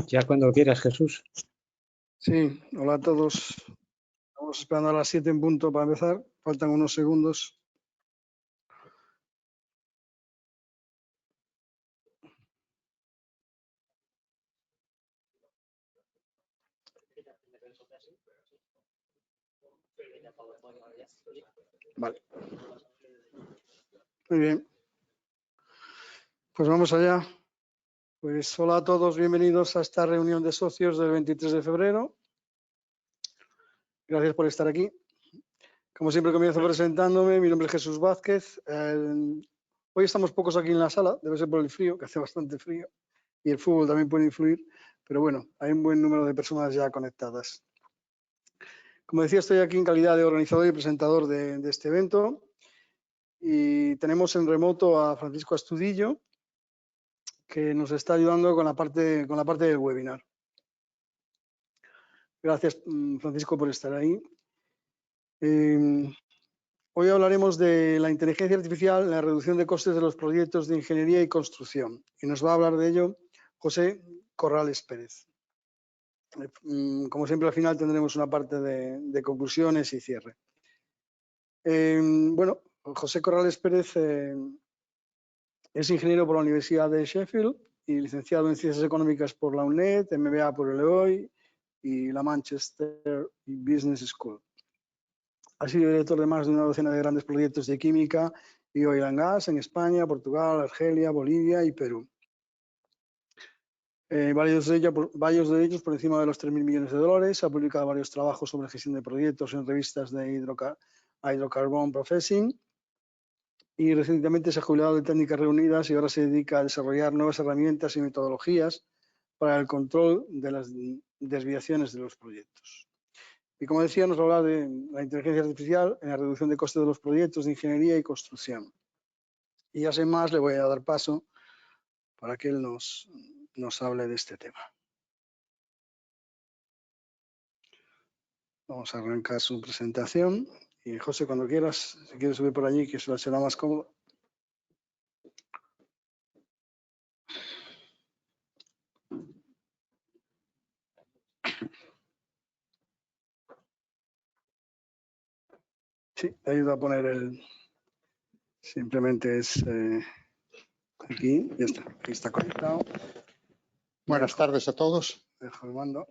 Ya cuando quieras, Jesús. Sí, hola a todos. Estamos esperando a las 7 en punto para empezar. Faltan unos segundos. Vale. Muy bien. Pues vamos allá. Pues hola a todos, bienvenidos a esta reunión de socios del 23 de febrero. Gracias por estar aquí. Como siempre comienzo presentándome, mi nombre es Jesús Vázquez. Hoy estamos pocos aquí en la sala, debe ser por el frío, que hace bastante frío, y el fútbol también puede influir, pero bueno, hay un buen número de personas ya conectadas. Como decía, estoy aquí en calidad de organizador y presentador de este evento, y tenemos en remoto a Francisco Astudillo, que nos está ayudando con la parte del webinar. Gracias, Francisco, por estar ahí. Hoy hablaremos de la inteligencia artificial en la reducción de costes de los proyectos de ingeniería y construcción. Y nos va a hablar de ello José Corrales Pérez. Como siempre, al final tendremos una parte de conclusiones y cierre. Bueno, José Corrales Pérez es ingeniero por la Universidad de Sheffield y licenciado en Ciencias Económicas por la UNED, MBA por el EOI y la Manchester Business School. Ha sido director de más de una docena de grandes proyectos de química y oil and gas en España, Portugal, Argelia, Bolivia y Perú. Varios de ellos por encima de los 3.000 millones de dólares. Ha publicado varios trabajos sobre gestión de proyectos en revistas de Hydrocarbon Processing y recientemente se ha jubilado de Técnicas Reunidas y ahora se dedica a desarrollar nuevas herramientas y metodologías para el control de las desviaciones de los proyectos. Y como decía, nos habla de la inteligencia artificial en la reducción de costes de los proyectos de ingeniería y construcción. Y ya sin más, le voy a dar paso para que él nos hable de este tema. Vamos a arrancar su presentación. Y José, cuando quieras, si quieres subir por allí, que eso será más cómodo. Sí, te ayuda a poner el... Simplemente es aquí, ya está, aquí está conectado. Buenas tardes a todos. Dejo el mando.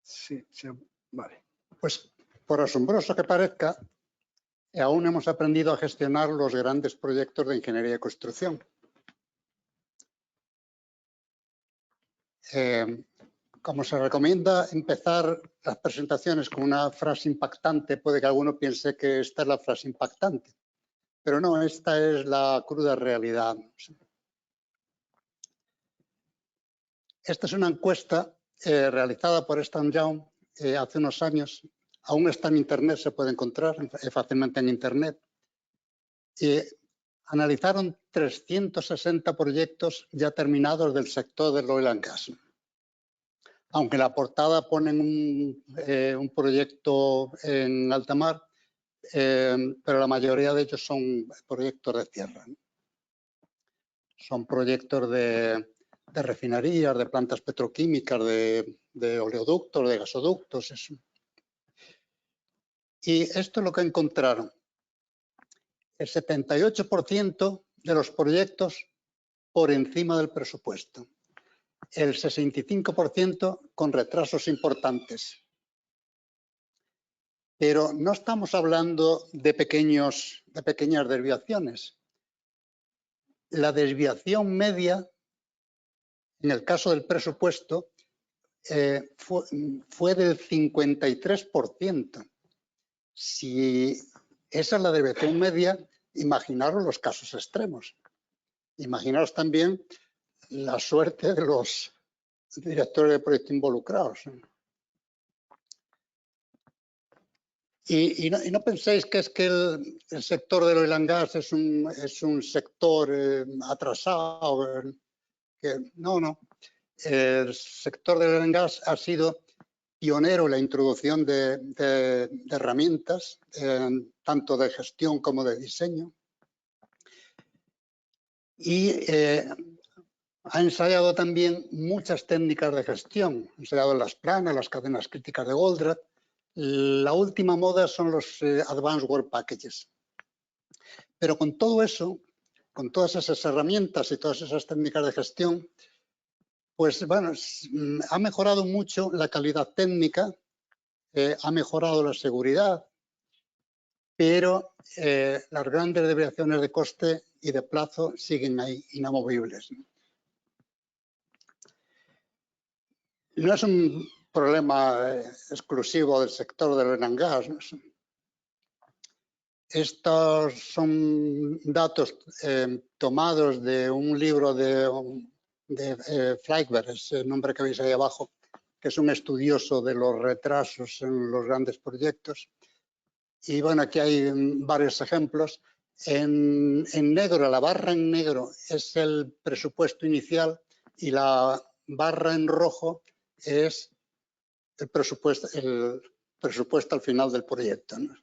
Sí, vale. Pues por asombroso que parezca, aún hemos aprendido a gestionar los grandes proyectos de ingeniería y construcción. Como se recomienda empezar las presentaciones con una frase impactante, puede que alguno piense que esta es la frase impactante, pero no, esta es la cruda realidad. Esta es una encuesta realizada por Ernst & Young hace unos años. Aún está en Internet, se puede encontrar fácilmente en Internet. Analizaron 360 proyectos ya terminados del sector del oil and gas. Aunque en la portada ponen un proyecto en alta mar, pero la mayoría de ellos son proyectos de tierra. Son proyectos de refinerías, de plantas petroquímicas, de oleoductos, de gasoductos. Eso. Y esto es lo que encontraron. El 78% de los proyectos por encima del presupuesto. El 65% con retrasos importantes. Pero no estamos hablando de pequeñas desviaciones. La desviación media, en el caso del presupuesto, fue del 53%. Si esa es la desviación media, imaginaros los casos extremos. Imaginaros también la suerte de los directores de proyecto involucrados. Y no penséis que es que el sector del oil and gas es un sector atrasado. No. El sector del oil and gas ha sido pionero en la introducción de herramientas, tanto de gestión como de diseño. Y ha ensayado también muchas técnicas de gestión. Ha ensayado las planas, las cadenas críticas de Goldratt. La última moda son los Advanced Work Packages. Pero con todo eso, con todas esas herramientas y todas esas técnicas de gestión, pues bueno, ha mejorado mucho la calidad técnica, ha mejorado la seguridad, pero las grandes desviaciones de coste y de plazo siguen ahí inamovibles. No es un problema exclusivo del sector del oil and gas. Estos son datos tomados de un libro de Fleischer, ese nombre que veis ahí abajo, que es un estudioso de los retrasos en los grandes proyectos. Y bueno, aquí hay varios ejemplos. En negro, la barra en negro es el presupuesto inicial y la barra en rojo es el presupuesto al final del proyecto, ¿no?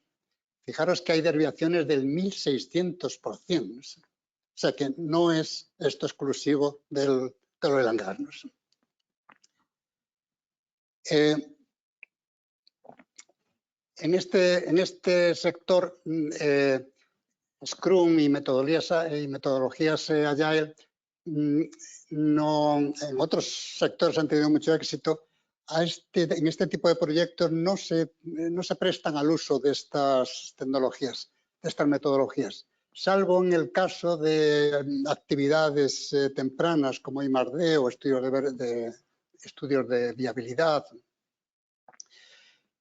Fijaros que hay desviaciones del 1600%. O sea que no es esto exclusivo del oil and gas, ¿no? En este sector, Scrum y metodologías Agile, en otros sectores han tenido mucho éxito. En este tipo de proyectos no se prestan al uso de estas tecnologías, de estas metodologías, salvo en el caso de actividades tempranas como I+D o estudios de viabilidad.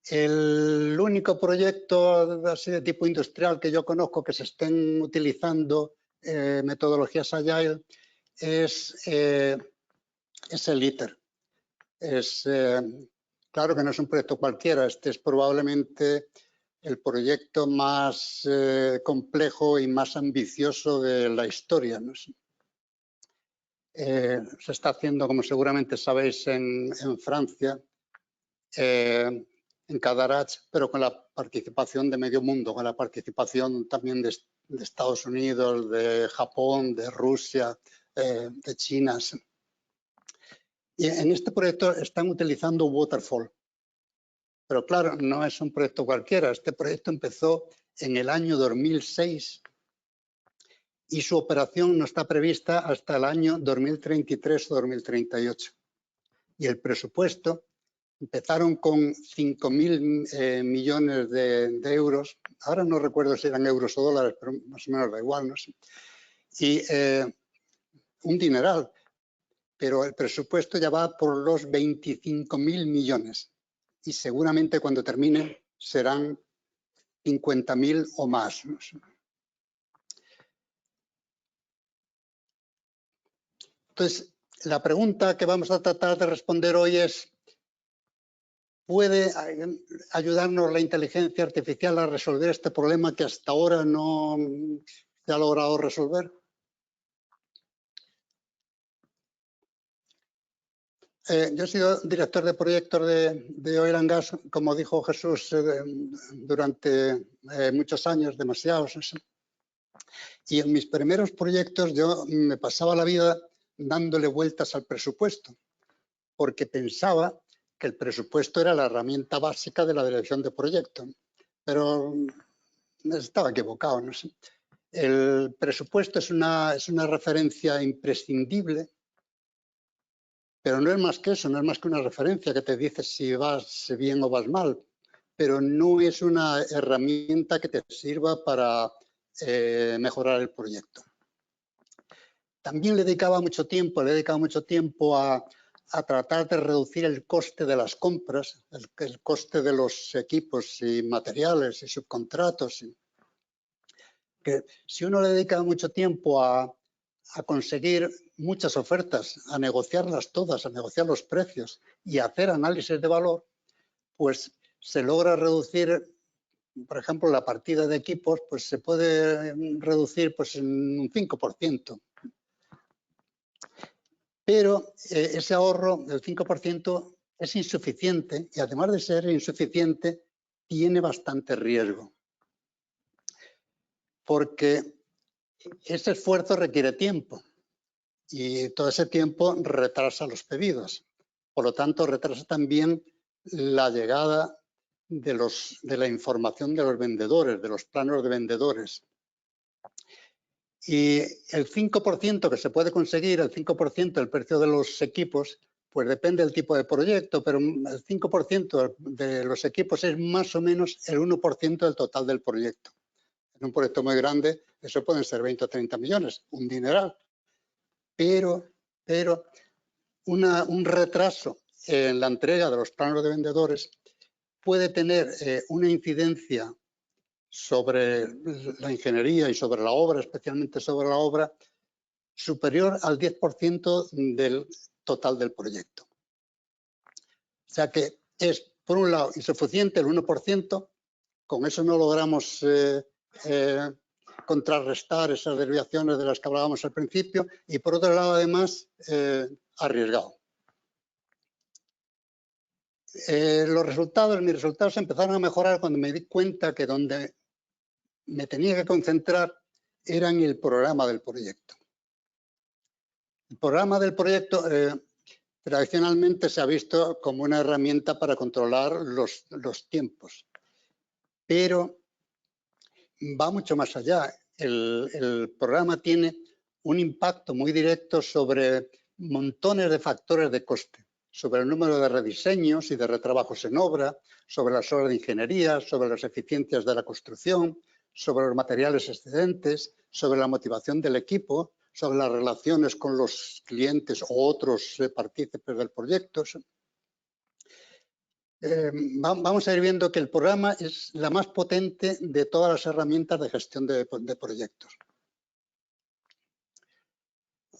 El único proyecto así de tipo industrial que yo conozco que se estén utilizando metodologías Agile es el ITER. Claro que no es un proyecto cualquiera, este es probablemente el proyecto más complejo y más ambicioso de la historia, ¿no? Se está haciendo, como seguramente sabéis, en Francia, en Cadarache, pero con la participación de medio mundo, con la participación también de Estados Unidos, de Japón, de Rusia, de China. Y en este proyecto están utilizando Waterfall. Pero claro, no es un proyecto cualquiera. Este proyecto empezó en el año 2006 y su operación no está prevista hasta el año 2033 o 2038. Y el presupuesto empezaron con 5.000 millones de euros. Ahora no recuerdo si eran euros o dólares, pero más o menos da igual, no sé. Y un dineral. Pero el presupuesto ya va por los 25.000 millones y seguramente cuando termine serán 50.000 o más. Entonces, la pregunta que vamos a tratar de responder hoy es, ¿puede ayudarnos la inteligencia artificial a resolver este problema que hasta ahora no se ha logrado resolver? Yo he sido director de proyectos de Oil and Gas, como dijo Jesús, durante muchos años, demasiados. Y en mis primeros proyectos yo me pasaba la vida dándole vueltas al presupuesto, porque pensaba que el presupuesto era la herramienta básica de la dirección de proyecto. Pero estaba equivocado, no sé. El presupuesto es una referencia imprescindible, pero no es más que eso, no es más que una referencia que te dice si vas bien o vas mal, pero no es una herramienta que te sirva para mejorar el proyecto. También le he dedicado mucho tiempo a tratar de reducir el coste de las compras, el coste de los equipos y materiales y subcontratos. Que si uno le dedica mucho tiempo a a conseguir muchas ofertas, a negociarlas todas, a negociar los precios y a hacer análisis de valor, pues se logra reducir, por ejemplo, la partida de equipos, pues se puede reducir pues, en un 5%. Pero ese ahorro del 5% es insuficiente y además de ser insuficiente, tiene bastante riesgo. Porque ese esfuerzo requiere tiempo y todo ese tiempo retrasa los pedidos. Por lo tanto, retrasa también la llegada de la información de los vendedores, de los planos de vendedores. Y el 5% que se puede conseguir, el 5% del precio de los equipos, pues depende del tipo de proyecto, pero el 5% de los equipos es más o menos el 1% del total del proyecto. En un proyecto muy grande, eso pueden ser 20 o 30 millones, un dineral. Pero un retraso en la entrega de los planos de vendedores puede tener una incidencia sobre la ingeniería y sobre la obra, especialmente sobre la obra, superior al 10% del total del proyecto. O sea que es, por un lado, insuficiente el 1%, con eso no logramos contrarrestar esas desviaciones de las que hablábamos al principio, y por otro lado, además, arriesgado. Mis resultados empezaron a mejorar cuando me di cuenta que donde me tenía que concentrar era en el programa del proyecto. El programa del proyecto tradicionalmente se ha visto como una herramienta para controlar los tiempos, pero va mucho más allá. El programa tiene un impacto muy directo sobre montones de factores de coste, sobre el número de rediseños y de retrabajos en obra, sobre las obras de ingeniería, sobre las eficiencias de la construcción, sobre los materiales excedentes, sobre la motivación del equipo, sobre las relaciones con los clientes o otros partícipes del proyecto. Vamos a ir viendo que el programa es la más potente de todas las herramientas de gestión de proyectos.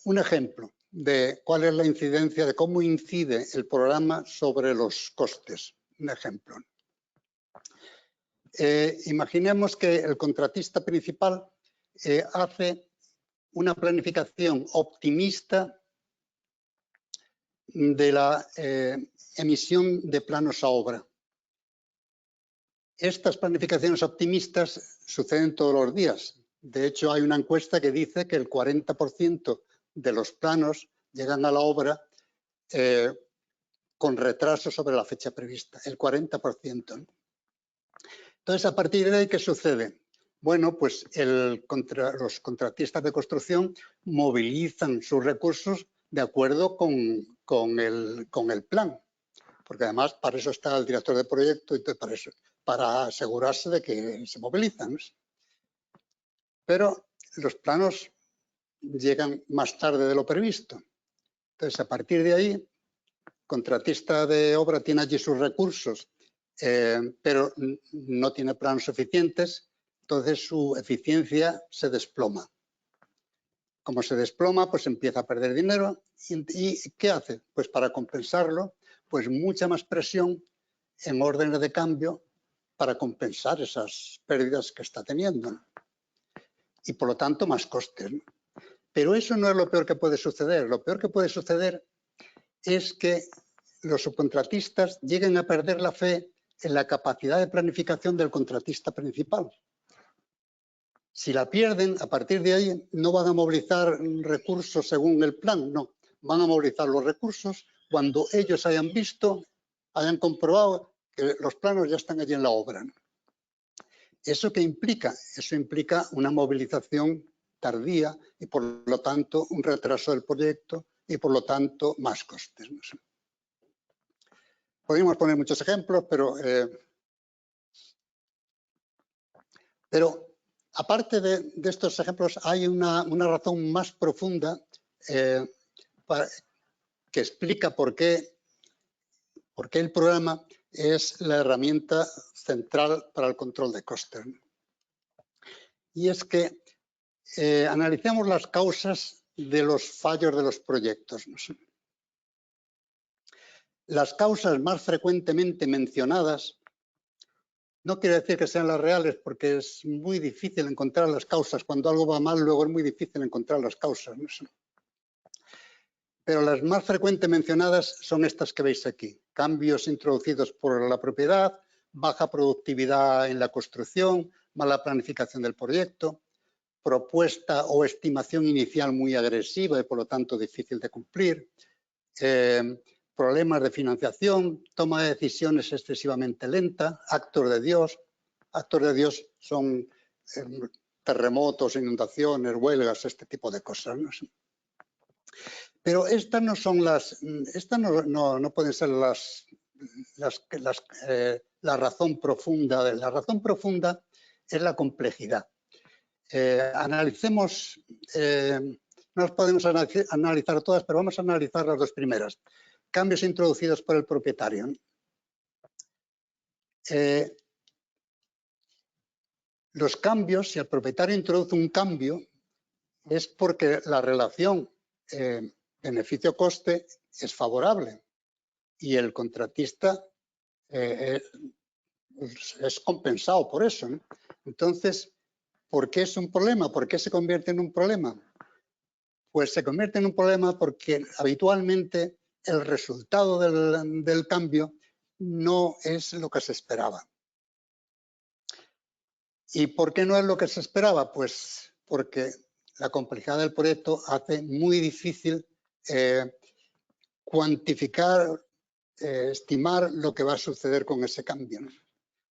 Un ejemplo de cuál es la incidencia, de cómo incide el programa sobre los costes. Un ejemplo. Imaginemos que el contratista principal hace una planificación optimista de la emisión de planos a obra. Estas planificaciones optimistas suceden todos los días. De hecho, hay una encuesta que dice que el 40% de los planos llegan a la obra con retraso sobre la fecha prevista, el 40%. Entonces, a partir de ahí, ¿qué sucede? Bueno, pues los contratistas de construcción movilizan sus recursos de acuerdo con el plan, porque además para eso está el director de proyecto y para asegurarse de que se movilizan. Pero los planos llegan más tarde de lo previsto. Entonces, a partir de ahí, el contratista de obra tiene allí sus recursos, pero no tiene planos suficientes, entonces su eficiencia se desploma. Como se desploma, pues empieza a perder dinero. ¿Y qué hace? Pues para compensarlo, pues mucha más presión en órdenes de cambio para compensar esas pérdidas que está teniendo. Y por lo tanto, más costes. Pero eso no es lo peor que puede suceder. Lo peor que puede suceder es que los subcontratistas lleguen a perder la fe en la capacidad de planificación del contratista principal. Si la pierden, a partir de ahí no van a movilizar recursos según el plan, no. Van a movilizar los recursos cuando ellos hayan visto, hayan comprobado que los planos ya están allí en la obra. ¿Eso qué implica? Eso implica una movilización tardía y por lo tanto un retraso del proyecto y por lo tanto más costes. Podríamos poner muchos ejemplos, pero aparte de estos ejemplos, hay una razón más profunda que explica por qué el programa es la herramienta central para el control de costes. Y es que analicemos las causas de los fallos de los proyectos. Las causas más frecuentemente mencionadas, no quiere decir que sean las reales, porque es muy difícil encontrar las causas. Cuando algo va mal, luego es muy difícil encontrar las causas. Pero las más frecuentemente mencionadas son estas que veis aquí. Cambios introducidos por la propiedad, baja productividad en la construcción, mala planificación del proyecto, propuesta o estimación inicial muy agresiva y por lo tanto difícil de cumplir, problemas de financiación, toma de decisiones excesivamente lenta, actos de Dios. Actos de Dios son terremotos, inundaciones, huelgas, este tipo de cosas, ¿no? Pero estas no son estas no pueden ser la razón profunda. La razón profunda es la complejidad. Analicemos, no las podemos analizar todas, pero vamos a analizar las dos primeras. Cambios introducidos por el propietario. Los cambios, si el propietario introduce un cambio, es porque la relación beneficio-coste es favorable y el contratista es compensado por eso, ¿no? Entonces, ¿por qué es un problema? ¿Por qué se convierte en un problema? Pues se convierte en un problema porque habitualmente el resultado del cambio no es lo que se esperaba. ¿Y por qué no es lo que se esperaba? Pues porque la complejidad del proyecto hace muy difícil cuantificar, estimar lo que va a suceder con ese cambio, ¿no?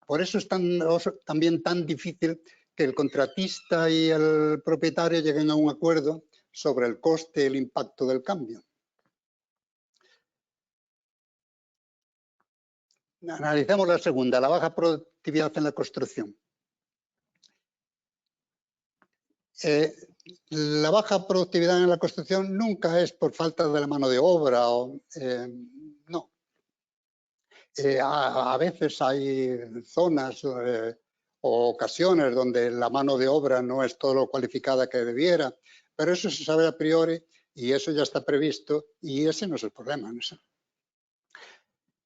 Por eso es también tan difícil que el contratista y el propietario lleguen a un acuerdo sobre el coste y el impacto del cambio. Analicemos la segunda, la baja productividad en la construcción. La baja productividad en la construcción nunca es por falta de la mano de obra, no. A veces hay zonas o ocasiones donde la mano de obra no es todo lo cualificada que debiera, pero eso se sabe a priori y eso ya está previsto y ese no es el problema, ¿no?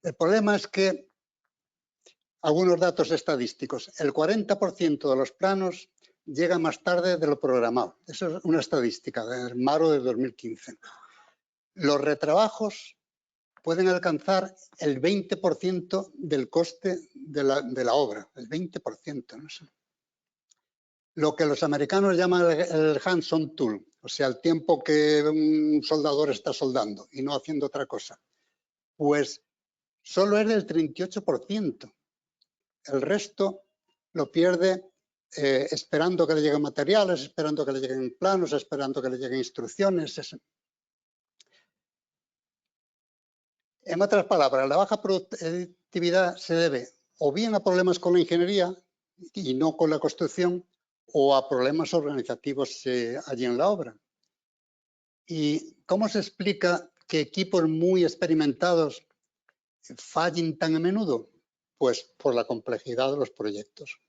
El problema es que algunos datos estadísticos, el 40% de los planos llega más tarde de lo programado. Eso es una estadística del MARO de 2015. Los retrabajos pueden alcanzar el 20% del coste de la obra, el 20%. ¿No? Lo que los americanos llaman el hands-on tool, o sea, el tiempo que un soldador está soldando y no haciendo otra cosa, pues solo es del 38%. El resto lo pierde esperando que le lleguen materiales, esperando que le lleguen planos, esperando que le lleguen instrucciones. En otras palabras, la baja productividad se debe o bien a problemas con la ingeniería y no con la construcción, o a problemas organizativos allí en la obra. ¿Y cómo se explica que equipos muy experimentados fallen tan a menudo? Pues por la complejidad de los proyectos.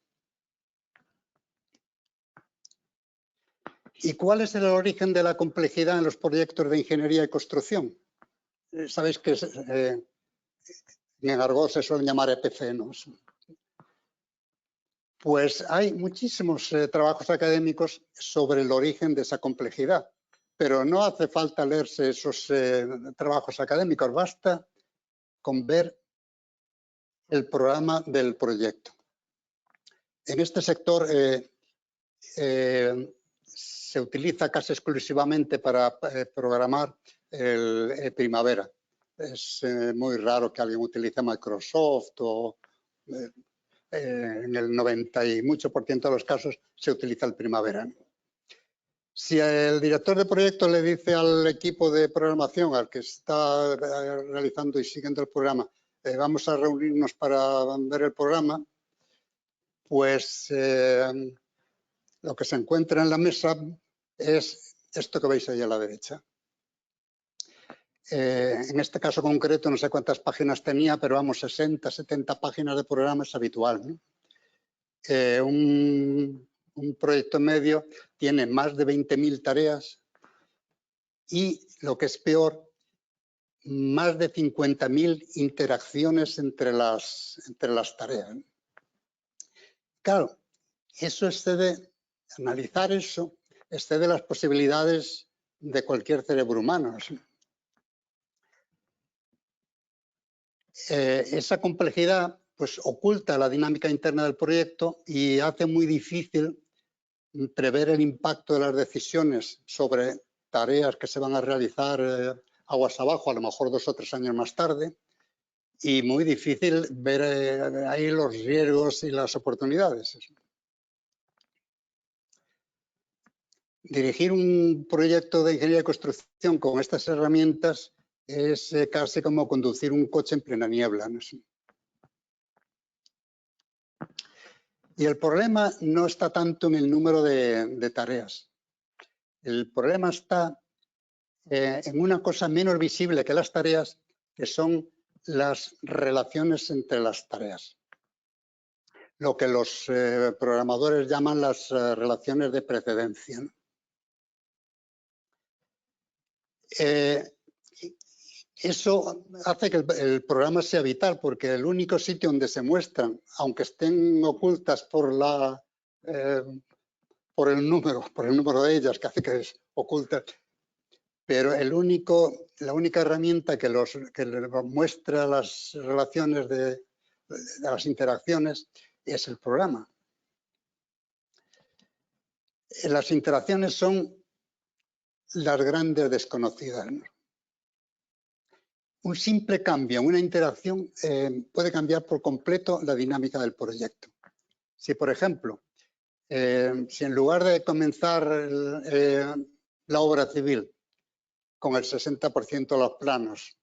¿Y cuál es el origen de la complejidad en los proyectos de ingeniería y construcción? Sabéis que en argot se suelen llamar EPC, ¿no? Pues hay muchísimos trabajos académicos sobre el origen de esa complejidad, pero no hace falta leerse esos trabajos académicos, basta con ver el programa del proyecto. En este sector se utiliza casi exclusivamente para programar el Primavera. Es muy raro que alguien utilice Microsoft o en el 90 y mucho por ciento de los casos se utiliza el Primavera. Si el director de proyecto le dice al equipo de programación, al que está realizando y siguiendo el programa, vamos a reunirnos para ver el programa, pues lo que se encuentra en la mesa es esto que veis ahí a la derecha. En este caso concreto no sé cuántas páginas tenía, pero vamos, 60, 70 páginas de programa es habitual, ¿no? Un proyecto medio tiene más de 20.000 tareas y, lo que es peor, más de 50.000 interacciones entre las tareas. Claro, eso analizar eso excede las posibilidades de cualquier cerebro humano. Esa complejidad pues oculta la dinámica interna del proyecto y hace muy difícil prever el impacto de las decisiones sobre tareas que se van a realizar aguas abajo, a lo mejor 2 o 3 años más tarde, y muy difícil ver ahí los riesgos y las oportunidades. Dirigir un proyecto de ingeniería de construcción con estas herramientas es casi como conducir un coche en plena niebla, ¿no? Y el problema no está tanto en el número de tareas. El problema está en una cosa menos visible que las tareas, que son las relaciones entre las tareas. Lo que los programadores llaman las relaciones de precedencia, ¿no? Eso hace que el programa sea vital, porque el único sitio donde se muestran, aunque estén ocultas por el número de ellas, que hace que es oculta, pero la única herramienta que muestra las relaciones de las interacciones es el programa. Las interacciones son las grandes desconocidas, ¿no? Un simple cambio en una interacción puede cambiar por completo la dinámica del proyecto. Si, por ejemplo, si en lugar de comenzar la obra civil con el 60% de los planos,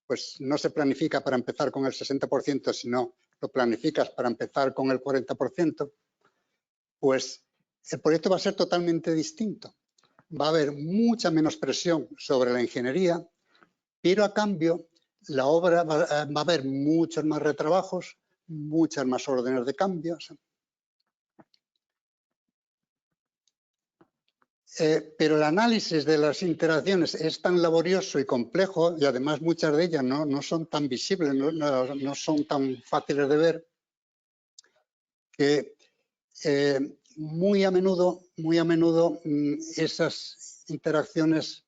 pues no se planifica para empezar con el 60%, sino lo planificas para empezar con el 40%, pues el proyecto va a ser totalmente distinto. Va a haber mucha menos presión sobre la ingeniería, pero a cambio la obra va a haber muchos más retrabajos, muchas más órdenes de cambios. Pero el análisis de las interacciones es tan laborioso y complejo, y además muchas de ellas no son tan visibles, no son tan fáciles de ver, que muy a menudo esas interacciones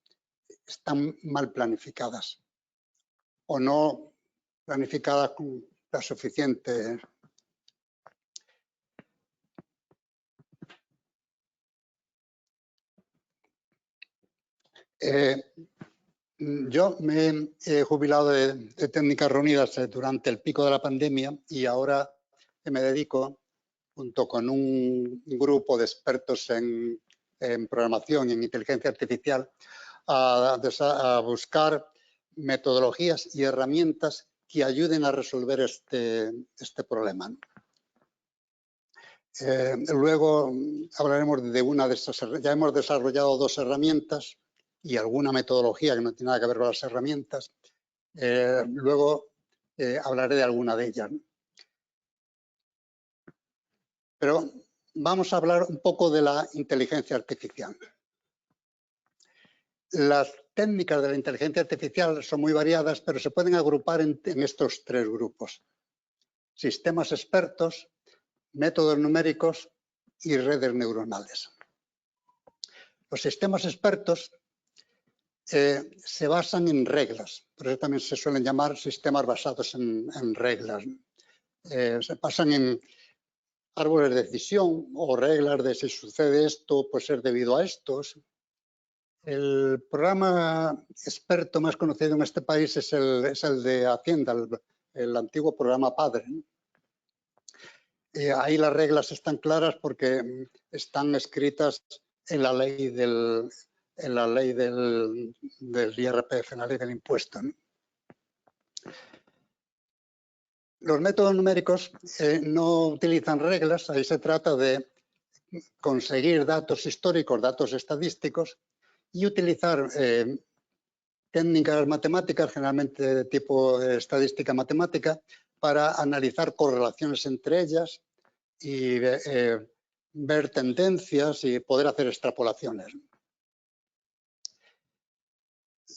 están mal planificadas o no planificadas con la suficiente. Yo me he jubilado de Técnicas Reunidas durante el pico de la pandemia y ahora me dedico, junto con un grupo de expertos en programación y en inteligencia artificial, a buscar metodologías y herramientas que ayuden a resolver este problema. Luego hablaremos de una de estas. Ya hemos desarrollado 2 herramientas y alguna metodología que no tiene nada que ver con las herramientas. Luego hablaré de alguna de ellas. Pero vamos a hablar un poco de la inteligencia artificial. Las técnicas de la inteligencia artificial son muy variadas, pero se pueden agrupar en estos 3 grupos: sistemas expertos, métodos numéricos y redes neuronales. Los sistemas expertos se basan en reglas, por eso también se suelen llamar sistemas basados en reglas. Se basan en árboles de decisión o reglas de si sucede esto, puede ser debido a estos. El programa experto más conocido en este país es el de Hacienda, el antiguo programa Padre. Ahí las reglas están claras porque están escritas en la ley del IRPF, en la ley del impuesto, ¿no? Los métodos numéricos no utilizan reglas, ahí se trata de conseguir datos históricos, datos estadísticos y utilizar técnicas matemáticas, generalmente de tipo estadística matemática, para analizar correlaciones entre ellas y ver tendencias y poder hacer extrapolaciones.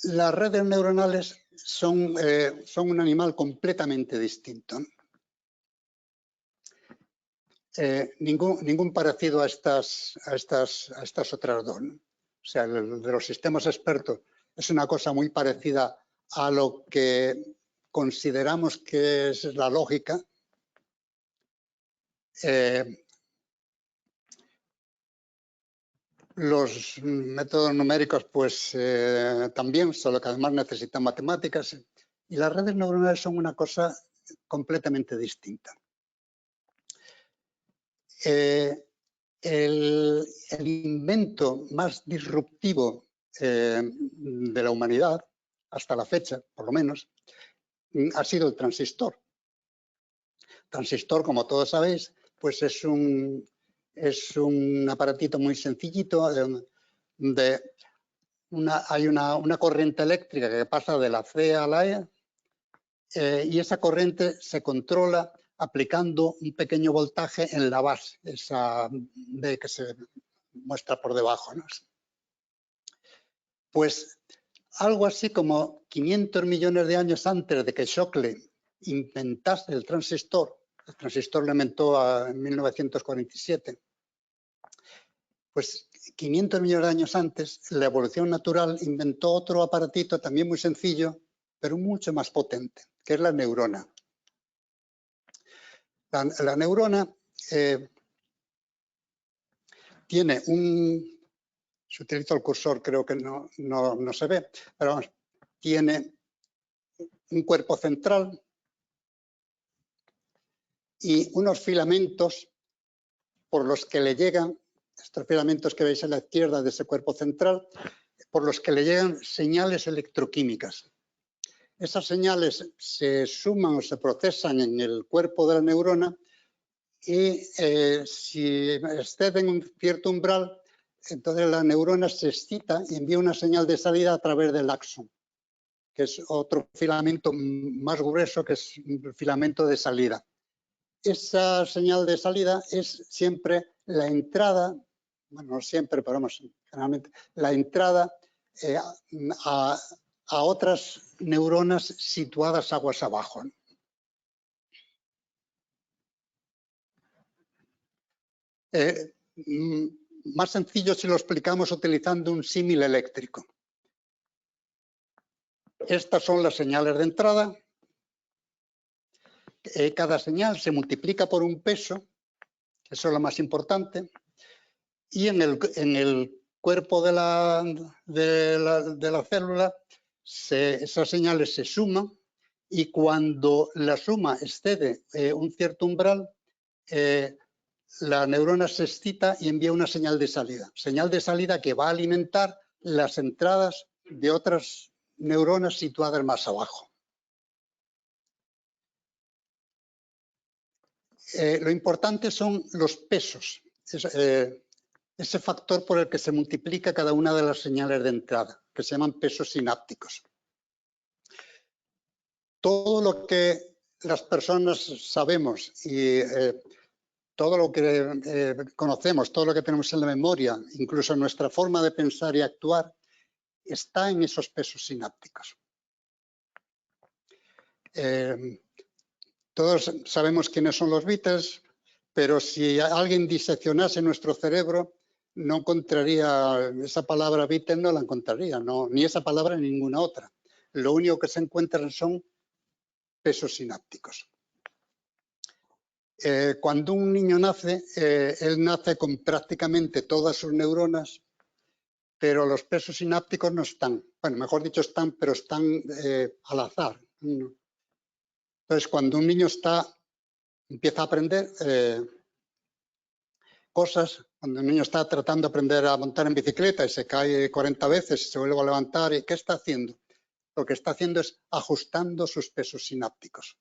Las redes neuronales son un animal completamente distinto. Ningún parecido a estas otras dos, ¿no? O sea, el de los sistemas expertos es una cosa muy parecida a lo que consideramos que es la lógica. Los métodos numéricos, pues también, solo que además necesitan matemáticas. Y las redes neuronales son una cosa completamente distinta. El invento más disruptivo de la humanidad, hasta la fecha, por lo menos, ha sido el transistor. Transistor, como todos sabéis, pues es un aparatito muy sencillito donde hay una corriente eléctrica que pasa de la C a la E y esa corriente se controla aplicando un pequeño voltaje en la base, esa D que se muestra por debajo, ¿no? Pues algo así como 500 millones de años antes de que Shockley inventase el transistor lo inventó en 1947, pues 500 millones de años antes, la evolución natural inventó otro aparatito también muy sencillo, pero mucho más potente, que es la neurona. La neurona tiene si utilizo el cursor creo que no se ve, pero vamos, tiene un cuerpo central y unos filamentos por los que le llegan, estos filamentos que veis a la izquierda de ese cuerpo central, por los que le llegan señales electroquímicas. Esas señales se suman o se procesan en el cuerpo de la neurona y si exceden un cierto umbral, entonces la neurona se excita y envía una señal de salida a través del axón, que es otro filamento más grueso, que es un filamento de salida. Esa señal de salida es siempre la entrada, bueno, no siempre, pero vamos, generalmente, la entrada a otras neuronas situadas aguas abajo. Más sencillo si lo explicamos utilizando un símil eléctrico. Estas son las señales de entrada. Cada señal se multiplica por un peso, eso es lo más importante, y en el cuerpo de la célula esas señales se suman y cuando la suma excede un cierto umbral, la neurona se excita y envía una señal de salida que va a alimentar las entradas de otras neuronas situadas más abajo. Lo importante son los pesos, ese factor por el que se multiplica cada una de las señales de entrada, que se llaman pesos sinápticos. Todo lo que las personas sabemos y todo lo que conocemos, todo lo que tenemos en la memoria, incluso nuestra forma de pensar y actuar, está en esos pesos sinápticos. Todos sabemos quiénes son los Beatles, pero si alguien diseccionase nuestro cerebro, no encontraría esa palabra Beatles, no la encontraría, ni esa palabra ni ninguna otra. Lo único que se encuentran son pesos sinápticos. Cuando un niño nace, él nace con prácticamente todas sus neuronas, pero los pesos sinápticos no están. Bueno, mejor dicho están, pero están al azar. Entonces, cuando un niño empieza a aprender cosas, cuando un niño está tratando de aprender a montar en bicicleta y se cae 40 veces y se vuelve a levantar, ¿y qué está haciendo? Lo que está haciendo es ajustando sus pesos sinápticos.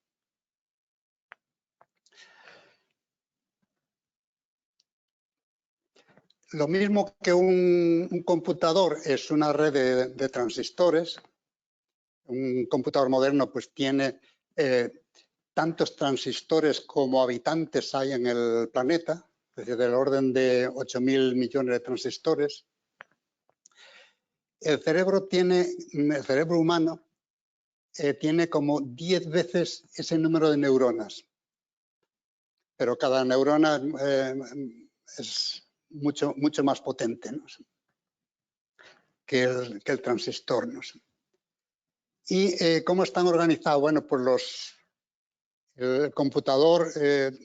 Lo mismo que un computador es una red de transistores, un computador moderno pues tiene tantos transistores como habitantes hay en el planeta, es decir, del orden de 8.000 millones de transistores. El cerebro humano tiene como 10 veces ese número de neuronas, pero cada neurona es mucho más potente, ¿no?, que el transistor, ¿no? ¿Y cómo están organizados? Bueno, pues el computador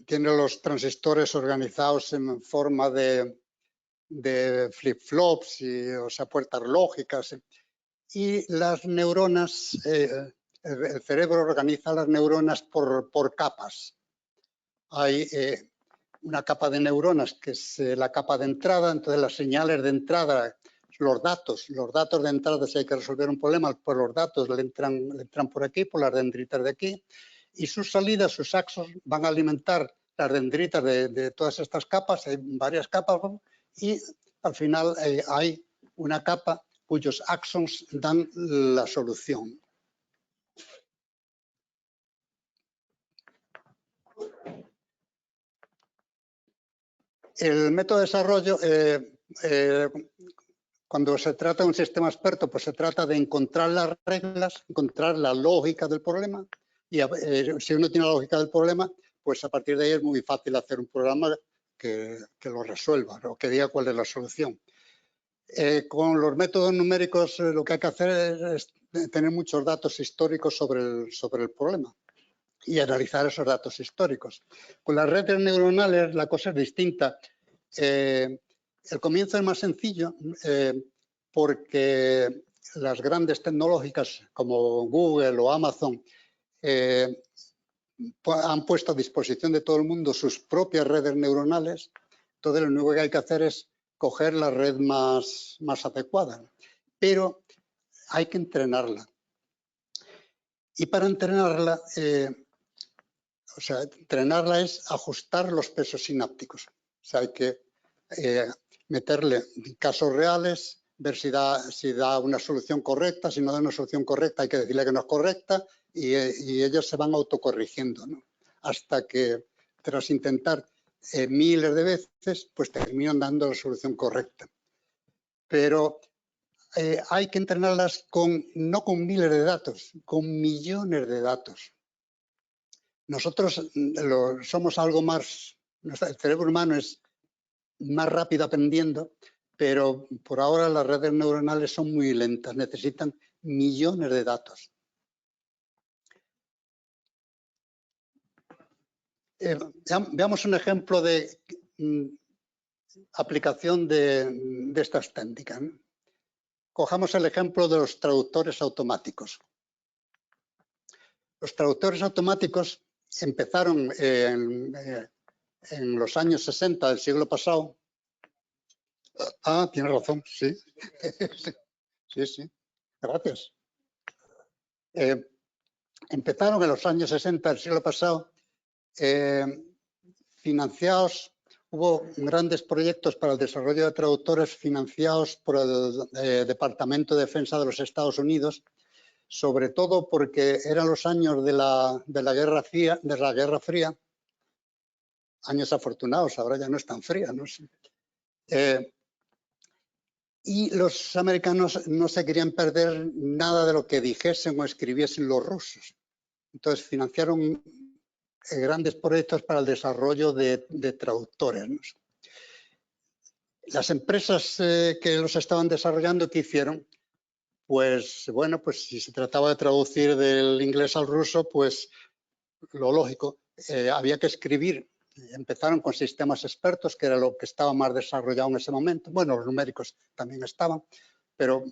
tiene los transistores organizados en forma de flip-flops, o sea, puertas lógicas. Y las neuronas, el cerebro organiza las neuronas por capas. Hay una capa de neuronas que es la capa de entrada, entonces las señales de entrada, los datos de entrada, si hay que resolver un problema, pues los datos le entran por aquí, por las dendritas de aquí, y sus salidas, sus axons, van a alimentar las dendritas de todas estas capas, hay varias capas, y al final hay una capa cuyos axons dan la solución. El método de desarrollo, cuando se trata de un sistema experto, pues se trata de encontrar las reglas, encontrar la lógica del problema, y si uno tiene la lógica del problema, pues a partir de ahí es muy fácil hacer un programa que lo resuelva o que diga cuál es la solución. Con los métodos numéricos lo que hay que hacer es tener muchos datos históricos sobre el problema y analizar esos datos históricos. Con las redes neuronales la cosa es distinta. El comienzo es más sencillo porque las grandes tecnológicas como Google o Amazon han puesto a disposición de todo el mundo sus propias redes neuronales. Entonces lo único que hay que hacer es coger la red más adecuada, pero hay que entrenarla. Y para entrenarla, entrenarla es ajustar los pesos sinápticos. O sea, hay que meterle casos reales, ver si da una solución correcta. Si no da una solución correcta, hay que decirle que no es correcta y ellos se van autocorrigiendo, ¿no?, hasta que, tras intentar miles de veces, pues terminan dando la solución correcta. Pero hay que entrenarlas no con miles de datos, con millones de datos. Nosotros somos algo más, el cerebro humano es más rápido aprendiendo, pero por ahora las redes neuronales son muy lentas, necesitan millones de datos. Veamos un ejemplo de aplicación de estas técnicas, ¿no? Cojamos el ejemplo de los traductores automáticos. Los traductores automáticos empezaron en los años 60 del siglo pasado. Ah, tienes razón, sí. Sí, gracias. Empezaron en los años 60 del siglo pasado, financiados. Hubo grandes proyectos para el desarrollo de traductores financiados por el Departamento de Defensa de los Estados Unidos, sobre todo porque eran los años de la Guerra Fría, años afortunados, ahora ya no es tan fría, ¿no? Y los americanos no se querían perder nada de lo que dijesen o escribiesen los rusos. Entonces financiaron grandes proyectos para el desarrollo de traductores, ¿no? Las empresas que los estaban desarrollando, ¿qué hicieron? Pues bueno, pues si se trataba de traducir del inglés al ruso, pues lo lógico, había que escribir. Empezaron con sistemas expertos, que era lo que estaba más desarrollado en ese momento. Bueno, los numéricos también estaban, pero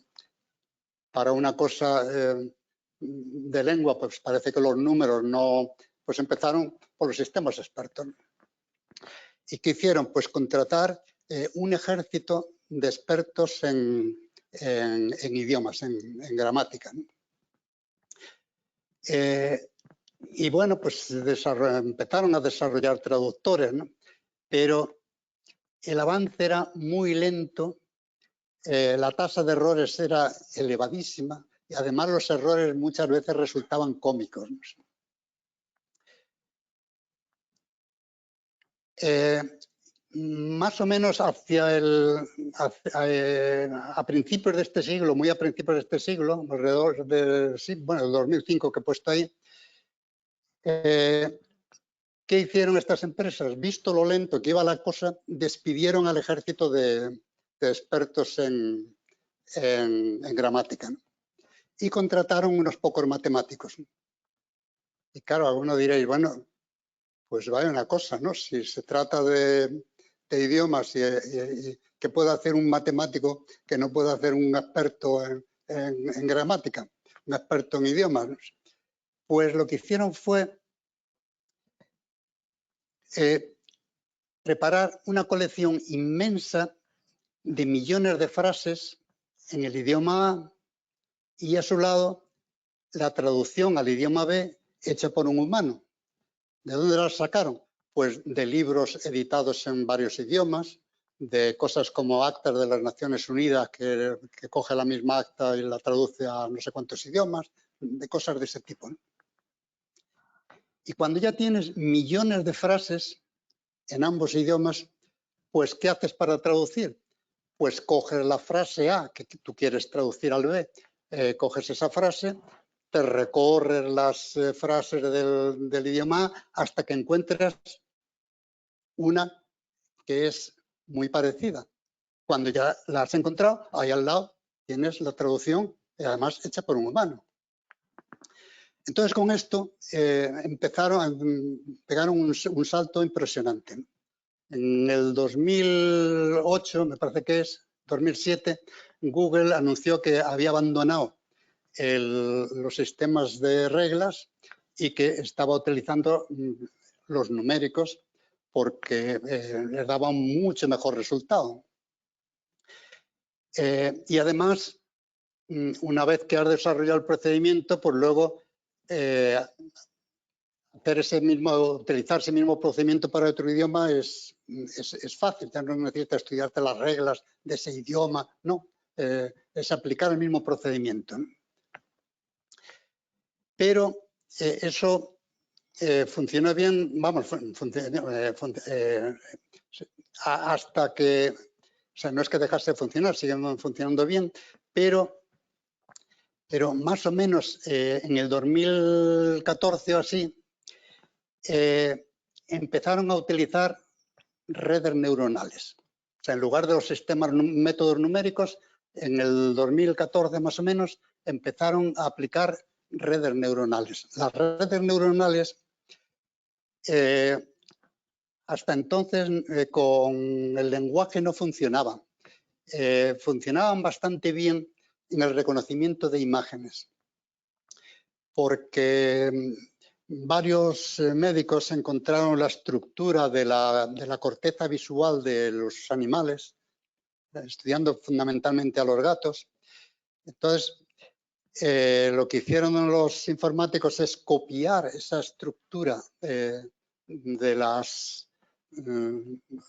para una cosa de lengua, pues parece que los números no, pues empezaron por los sistemas expertos. ¿Y qué hicieron? Pues contratar un ejército de expertos en idiomas, en gramática, ¿no? Y bueno, pues empezaron a desarrollar traductores, ¿no? Pero el avance era muy lento, la tasa de errores era elevadísima y además los errores muchas veces resultaban cómicos, ¿no? más o menos a principios de este siglo, muy a principios de este siglo, alrededor del 2005 que he puesto ahí, ¿qué hicieron estas empresas? Visto lo lento que iba la cosa, despidieron al ejército de expertos en gramática, ¿no? Y contrataron unos pocos matemáticos. Y claro, algunos diréis, bueno, pues vaya una cosa, ¿no? Si se trata de idiomas y ¿qué puede hacer un matemático que no puede hacer un experto en gramática, un experto en idiomas, ¿no? Pues lo que hicieron fue preparar una colección inmensa de millones de frases en el idioma A y a su lado la traducción al idioma B hecha por un humano. ¿De dónde las sacaron? Pues de libros editados en varios idiomas, de cosas como actas de las Naciones Unidas que coge la misma acta y la traduce a no sé cuántos idiomas, de cosas de ese tipo, ¿no? Y cuando ya tienes millones de frases en ambos idiomas, pues ¿qué haces para traducir? Pues coges la frase A que tú quieres traducir al B, coges esa frase, te recorres las frases del idioma A hasta que encuentras una que es muy parecida. Cuando ya la has encontrado, ahí al lado tienes la traducción, además hecha por un humano. Entonces con esto pegaron un salto impresionante. En el 2008, me parece que es, 2007, Google anunció que había abandonado los sistemas de reglas y que estaba utilizando los numéricos porque les daba un mucho mejor resultado. Y además, una vez que has desarrollado el procedimiento, pues luego utilizar ese mismo procedimiento para otro idioma es fácil, ya no necesitas estudiarte las reglas de ese idioma, no, es aplicar el mismo procedimiento, ¿no? Pero eso funciona bien, vamos, hasta que, o sea, no es que dejase de funcionar, siguen funcionando bien, pero más o menos en el 2014 o así, empezaron a utilizar redes neuronales. O sea, en lugar de los métodos numéricos, en el 2014 más o menos, empezaron a aplicar redes neuronales. Las redes neuronales, hasta entonces con el lenguaje no funcionaban. Funcionaban bastante bien en el reconocimiento de imágenes, porque varios médicos encontraron la estructura de la corteza visual de los animales, estudiando fundamentalmente a los gatos. Entonces, lo que hicieron los informáticos es copiar esa estructura de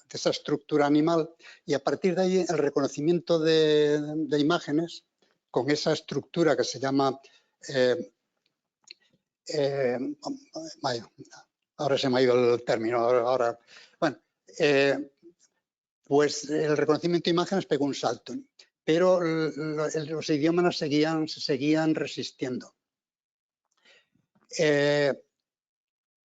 esa estructura animal y a partir de ahí el reconocimiento de imágenes con esa estructura que se llama ahora se me ha ido el término, bueno, pues el reconocimiento de imágenes pegó un salto, pero los idiomas se seguían resistiendo.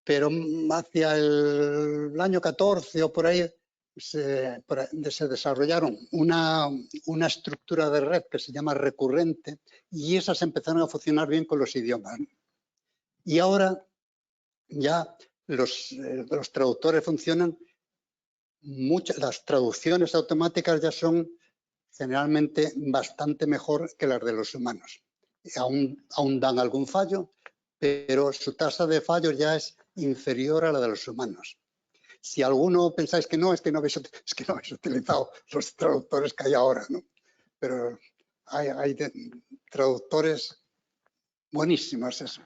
Pero hacia el año 14 o por ahí se desarrollaron una estructura de red que se llama recurrente y esas empezaron a funcionar bien con los idiomas. Y ahora ya los traductores funcionan, las traducciones automáticas ya son generalmente bastante mejor que las de los humanos. Aún dan algún fallo, pero su tasa de fallos ya es inferior a la de los humanos. Si alguno pensáis que no, es que no habéis utilizado los traductores que hay ahora, ¿no? Pero hay traductores buenísimos eso.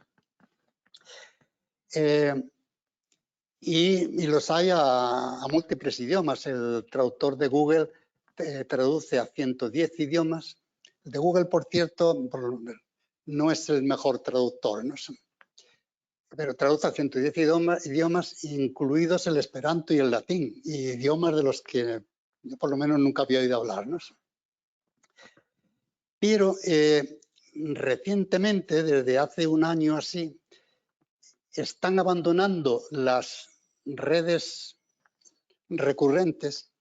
Y los hay a múltiples idiomas. El traductor de Google traduce a 110 idiomas. El de Google, por cierto, no es el mejor traductor, ¿no? pero traduce a 110 idiomas, incluidos el esperanto y el latín, y idiomas de los que yo por lo menos nunca había oído hablar, ¿no? Pero recientemente, desde hace un año así, están abandonando las redes recurrentes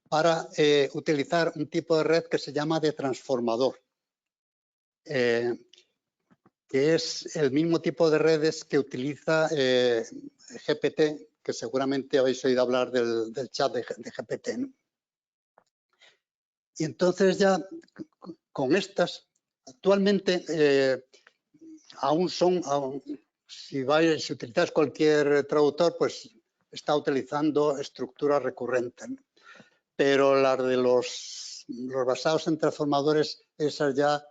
para utilizar un tipo de red que se llama de transformador, que es el mismo tipo de redes que utiliza GPT, que seguramente habéis oído hablar del chat de GPT, ¿no? Y entonces ya con estas, actualmente si utilizáis cualquier traductor, pues está utilizando estructuras recurrentes, ¿no? Pero las de los basados en transformadores, esas ya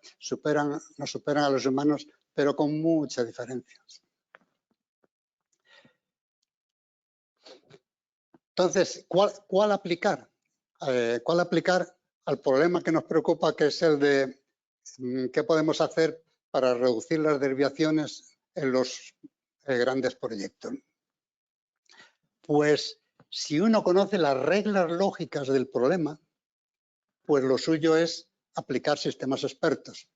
nos superan a los humanos, pero con muchas diferencias. Entonces, ¿cuál aplicar? ¿Cuál aplicar al problema que nos preocupa, que es el de qué podemos hacer para reducir las desviaciones en los grandes proyectos? Pues si uno conoce las reglas lógicas del problema, pues lo suyo es aplicar sistemas expertos,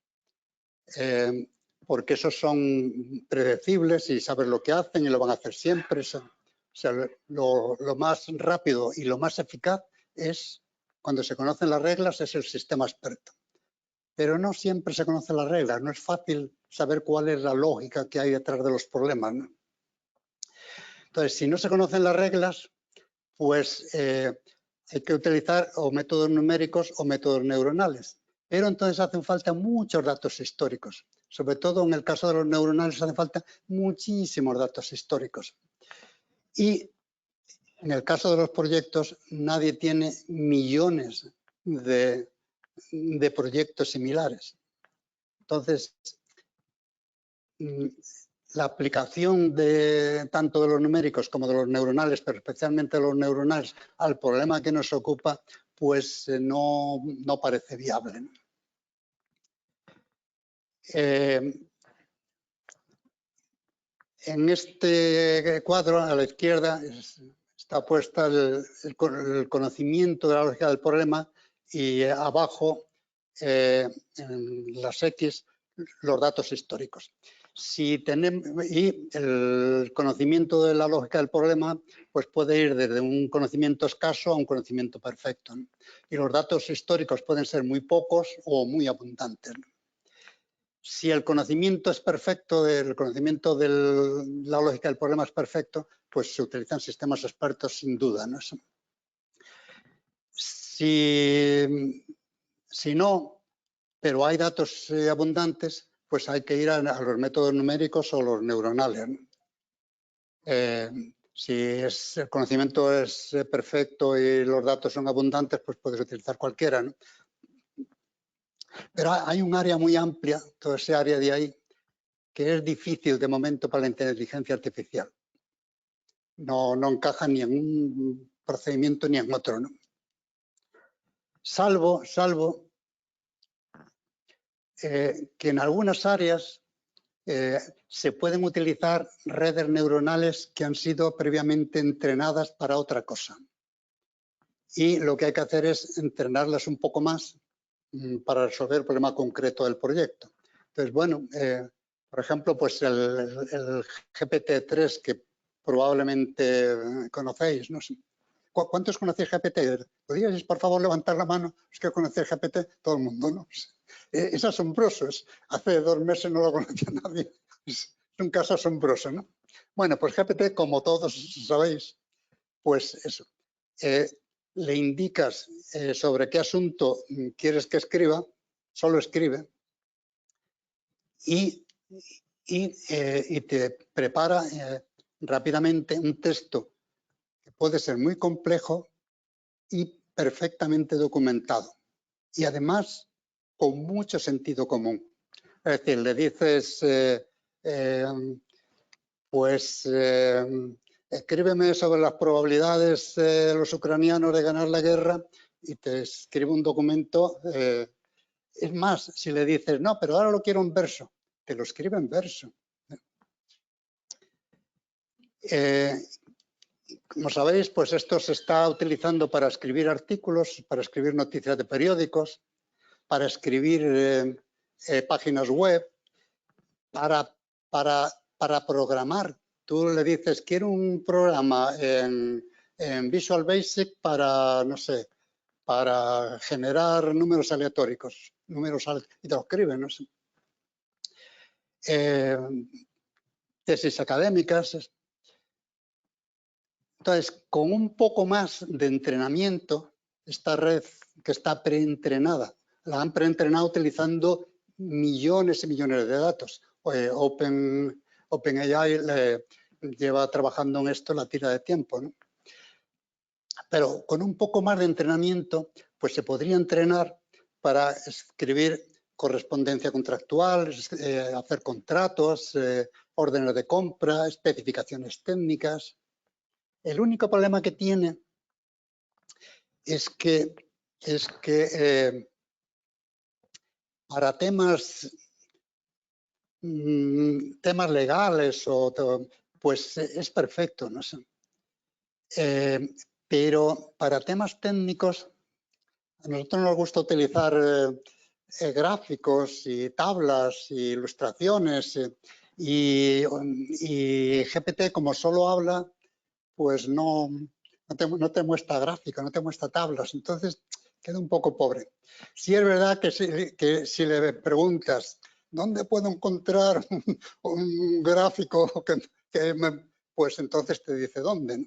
porque esos son predecibles y sabes lo que hacen y lo van a hacer siempre. O sea, lo más rápido y lo más eficaz es, cuando se conocen las reglas, es el sistema experto. Pero no siempre se conocen las reglas, no es fácil saber cuál es la lógica que hay detrás de los problemas, ¿no? Entonces, si no se conocen las reglas, pues hay que utilizar o métodos numéricos o métodos neuronales. Pero entonces hacen falta muchos datos históricos. Sobre todo en el caso de los neuronales hacen falta muchísimos datos históricos. Y en el caso de los proyectos, nadie tiene millones de proyectos similares. Entonces, la aplicación tanto de los numéricos como de los neuronales, pero especialmente de los neuronales, al problema que nos ocupa, pues no parece viable, ¿no? En este cuadro, a la izquierda, está puesta el conocimiento de la lógica del problema y abajo, en las X, los datos históricos. Y el conocimiento de la lógica del problema pues puede ir desde un conocimiento escaso a un conocimiento perfecto, ¿no? Y los datos históricos pueden ser muy pocos o muy abundantes, ¿no? Si el conocimiento es perfecto, el conocimiento de la lógica del problema es perfecto, pues se utilizan sistemas expertos sin duda, ¿no? Si no, pero hay datos abundantes, pues hay que ir a los métodos numéricos o los neuronales, ¿no? Si el conocimiento es perfecto y los datos son abundantes, pues puedes utilizar cualquiera, ¿no? Pero hay un área muy amplia, toda esa área de ahí, que es difícil de momento para la inteligencia artificial. No encaja ni en un procedimiento ni en otro, ¿no? Salvo que en algunas áreas se pueden utilizar redes neuronales que han sido previamente entrenadas para otra cosa. Y lo que hay que hacer es entrenarlas un poco más para resolver el problema concreto del proyecto. Entonces, bueno, por ejemplo, pues el GPT-3 que probablemente conocéis, no sé. ¿Cuántos conocéis GPT? ¿Podríais, por favor, levantar la mano? Es que conocéis GPT, todo el mundo, ¿no? Es asombroso. Hace 2 meses no lo conocía nadie. Es un caso asombroso, ¿no? Bueno, pues GPT, como todos sabéis, pues eso. Le indicas sobre qué asunto quieres que escriba, solo escribe, y te prepara rápidamente un texto que puede ser muy complejo y perfectamente documentado. Y además con mucho sentido común. Es decir, le dices, escríbeme sobre las probabilidades de los ucranianos de ganar la guerra y te escribe un documento. Es más, si le dices, no, pero ahora lo quiero en verso, te lo escribe en verso. Como sabéis, pues esto se está utilizando para escribir artículos, para escribir noticias de periódicos, para escribir páginas web, para programar. Tú le dices, quiero un programa en Visual Basic para, no sé, para generar números aleatorios, y te lo escriben, no sé. Tesis académicas. Entonces, con un poco más de entrenamiento, esta red que está preentrenada, la han preentrenado utilizando millones y millones de datos. OpenAI lleva trabajando en esto la tira de tiempo, ¿no? Pero con un poco más de entrenamiento, pues se podría entrenar para escribir correspondencia contractual, hacer contratos, órdenes de compra, especificaciones técnicas. El único problema que tiene es que para temas legales pues es perfecto, no sé. Pero para temas técnicos, a nosotros nos gusta utilizar gráficos y tablas y ilustraciones y GPT, como solo habla, pues no te muestra gráficos, no te muestra tablas, entonces queda un poco pobre. Sí es verdad que si le preguntas, ¿dónde puedo encontrar un gráfico pues entonces te dice dónde, ¿no?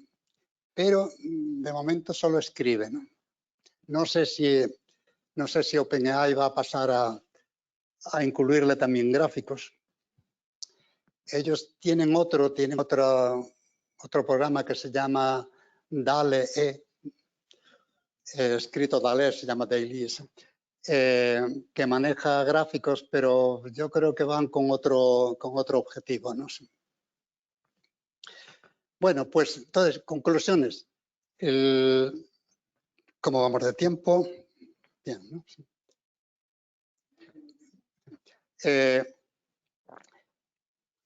Pero de momento solo escribe, ¿no? No sé si OpenAI va a pasar a incluirle también gráficos. Ellos tienen otro programa que se llama DALL-E, escrito DALL-E, se llama Dailies, que maneja gráficos, pero yo creo que van con otro objetivo, no sé. Bueno, pues entonces, conclusiones. ¿Cómo vamos de tiempo? Bien, ¿no?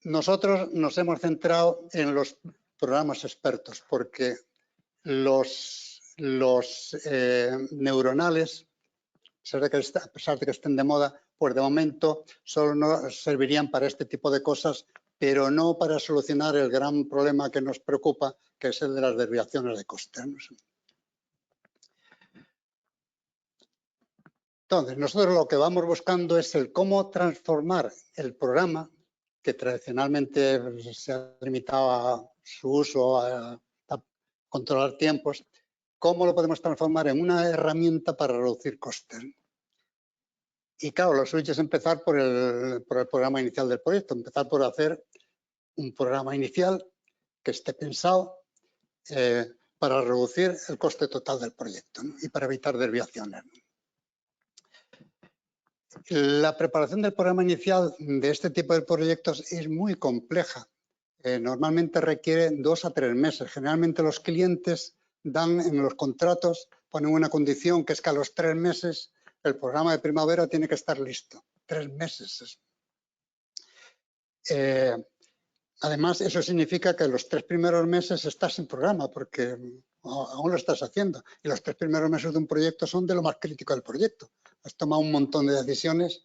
Nosotros nos hemos centrado en los programas expertos porque los neuronales, a pesar de que estén de moda, pues de momento solo nos servirían para este tipo de cosas, pero no para solucionar el gran problema que nos preocupa, que es el de las desviaciones de coste. Entonces, nosotros lo que vamos buscando es el cómo transformar el programa, que tradicionalmente se ha limitado a su uso, a controlar tiempos, cómo lo podemos transformar en una herramienta para reducir costes. Y claro, lo suyo es empezar por el programa inicial del proyecto, empezar por hacer un programa inicial que esté pensado para reducir el coste total del proyecto, ¿no? Y para evitar desviaciones. La preparación del programa inicial de este tipo de proyectos es muy compleja. Normalmente requiere 2 a 3 meses. Generalmente los clientes dan en los contratos, ponen una condición que es que a los 3 meses el programa de primavera tiene que estar listo. 3 meses. Además, eso significa que los 3 primeros meses estás sin programa porque aún lo estás haciendo. Y los 3 primeros meses de un proyecto son de lo más crítico del proyecto. Has tomado un montón de decisiones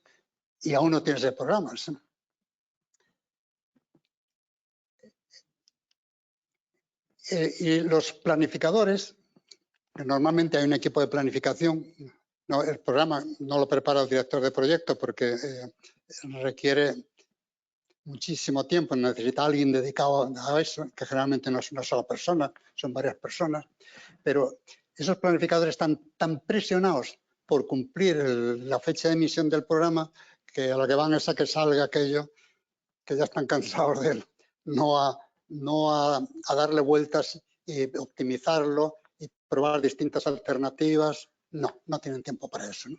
y aún no tienes el programa. Y los planificadores, normalmente hay un equipo de planificación. No, el programa no lo prepara el director de proyecto porque requiere muchísimo tiempo, necesita alguien dedicado a eso, que generalmente no es una sola persona, son varias personas, pero esos planificadores están tan presionados por cumplir la fecha de emisión del programa que a lo que van es a que salga aquello que ya están cansados de él, no a darle vueltas y optimizarlo y probar distintas alternativas. No tienen tiempo para eso, ¿no?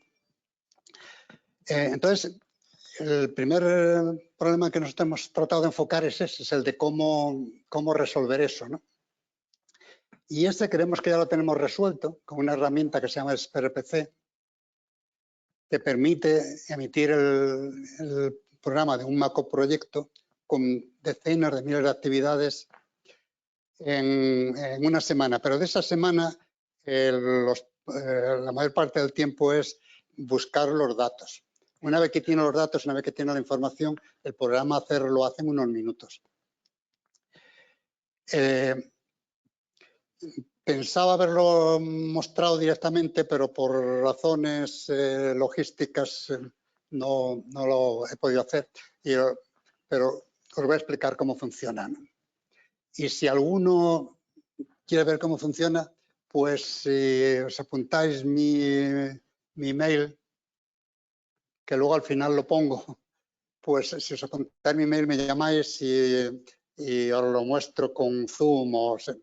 Entonces, el primer problema que nosotros hemos tratado de enfocar es ese, es el de cómo resolver eso, ¿no? Y creemos que ya lo tenemos resuelto con una herramienta que se llama SPRPC, que permite emitir el programa de un macroproyecto con decenas de miles de actividades en una semana, pero de esa semana la mayor parte del tiempo es buscar los datos. Una vez que tiene los datos, una vez que tiene la información, el programa lo hace en unos minutos. Pensaba haberlo mostrado directamente, pero por razones logísticas no lo he podido hacer, pero os voy a explicar cómo funciona, ¿no? Y si alguno quiere ver cómo funciona, pues si os apuntáis mi email, que luego al final lo pongo, pues si os apuntáis mi email me llamáis y os lo muestro con Zoom o sea.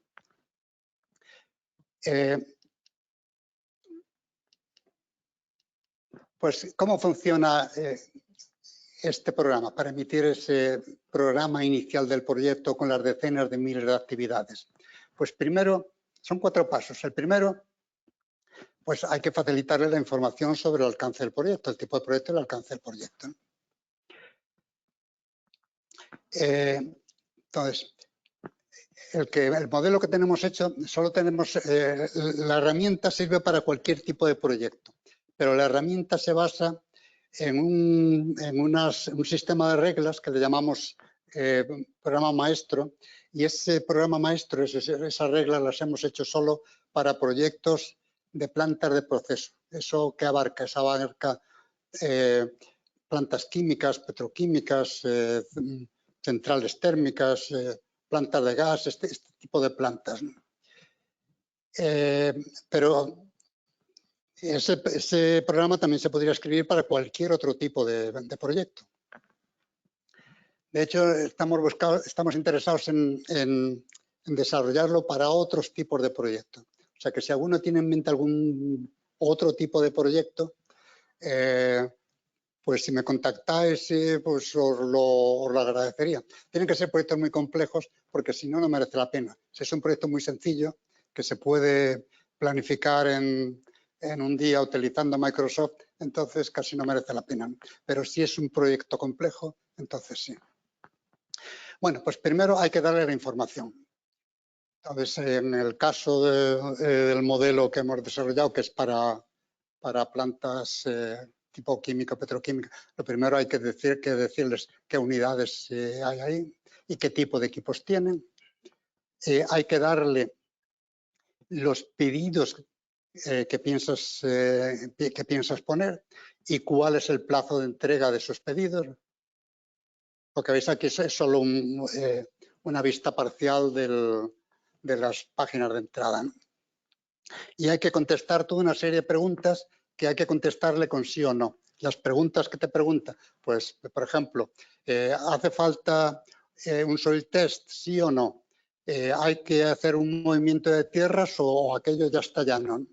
Pues ¿cómo funciona este programa para emitir ese programa inicial del proyecto con las decenas de miles de actividades? Pues primero, son 4 pasos. El primero, pues hay que facilitarle la información sobre el alcance del proyecto, el tipo de proyecto y el alcance del proyecto. Entonces, el modelo que tenemos hecho, solo tenemos, la herramienta sirve para cualquier tipo de proyecto, pero la herramienta se basa en un sistema de reglas que le llamamos programa maestro, y ese programa maestro, esas reglas las hemos hecho solo para proyectos de plantas de proceso. ¿Eso qué abarca? Eso abarca plantas químicas, petroquímicas, centrales térmicas, plantas de gas, este tipo de plantas, ¿no? Pero ese programa también se podría escribir para cualquier otro tipo de proyecto. De hecho, estamos interesados en desarrollarlo para otros tipos de proyectos. O sea que si alguno tiene en mente algún otro tipo de proyecto, pues si me contactáis, pues os lo agradecería. Tienen que ser proyectos muy complejos porque si no, no merece la pena. Si es un proyecto muy sencillo que se puede planificar en un día utilizando Microsoft, entonces casi no merece la pena. Pero si es un proyecto complejo, entonces sí. Bueno, pues primero hay que darle la información. Entonces, en el caso del modelo que hemos desarrollado, que es para plantas tipo química, petroquímica, lo primero hay que decirles qué unidades hay ahí y qué tipo de equipos tienen. Hay que darle los pedidos que piensas poner y cuál es el plazo de entrega de esos pedidos. Lo que veis aquí es solo una vista parcial de las páginas de entrada, ¿no? Y hay que contestar toda una serie de preguntas que hay que contestarle con sí o no. Las preguntas que te pregunta, pues, por ejemplo, ¿hace falta un soil test, sí o no? ¿Hay que hacer un movimiento de tierras o aquello ya está llano?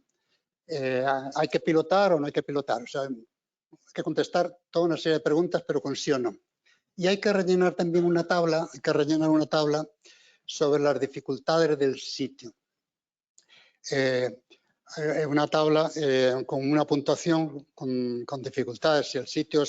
¿Hay que pilotar o no hay que pilotar? O sea, hay que contestar toda una serie de preguntas, pero con sí o no. Y hay que rellenar también una tabla, sobre las dificultades del sitio. Una tabla con una puntuación con dificultades. Si el sitio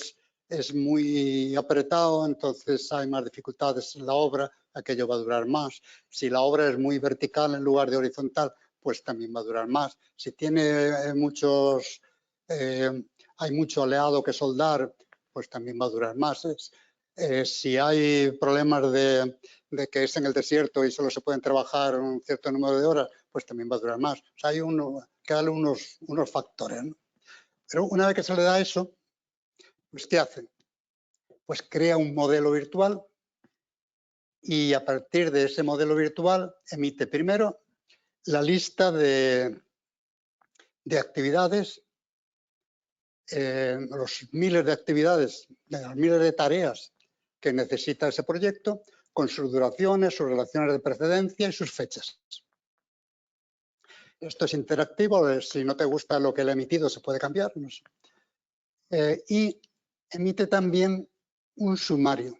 es muy apretado, entonces hay más dificultades en la obra, aquello va a durar más. Si la obra es muy vertical en lugar de horizontal, pues también va a durar más. Si tiene hay mucho oleado que soldar, pues también va a durar más. Si hay problemas de que es en el desierto y solo se pueden trabajar un cierto número de horas, pues también va a durar más. O sea, hay que darle unos factores, ¿no? Pero una vez que se le da eso, pues ¿qué hace? Pues crea un modelo virtual y a partir de ese modelo virtual emite primero la lista de actividades, los miles de actividades, las miles de tareas que necesita ese proyecto, con sus duraciones, sus relaciones de precedencia y sus fechas. Esto es interactivo, si no te gusta lo que le he emitido se puede cambiar. No sé. Y emite también un sumario.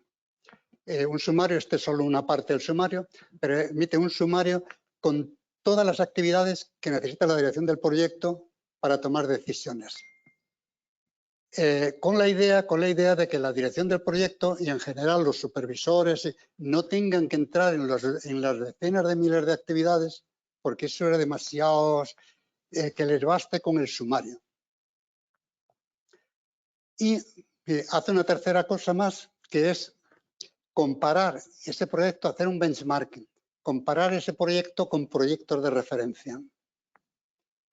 Un sumario, este es solo una parte del sumario, pero emite un sumario con todas las actividades que necesita la dirección del proyecto para tomar decisiones. con la idea de que la dirección del proyecto y en general los supervisores no tengan que entrar en las decenas de miles de actividades, porque eso era demasiado, que les baste con el sumario. Y hace una tercera cosa más, que es comparar ese proyecto, hacer un benchmarking, comparar ese proyecto con proyectos de referencia.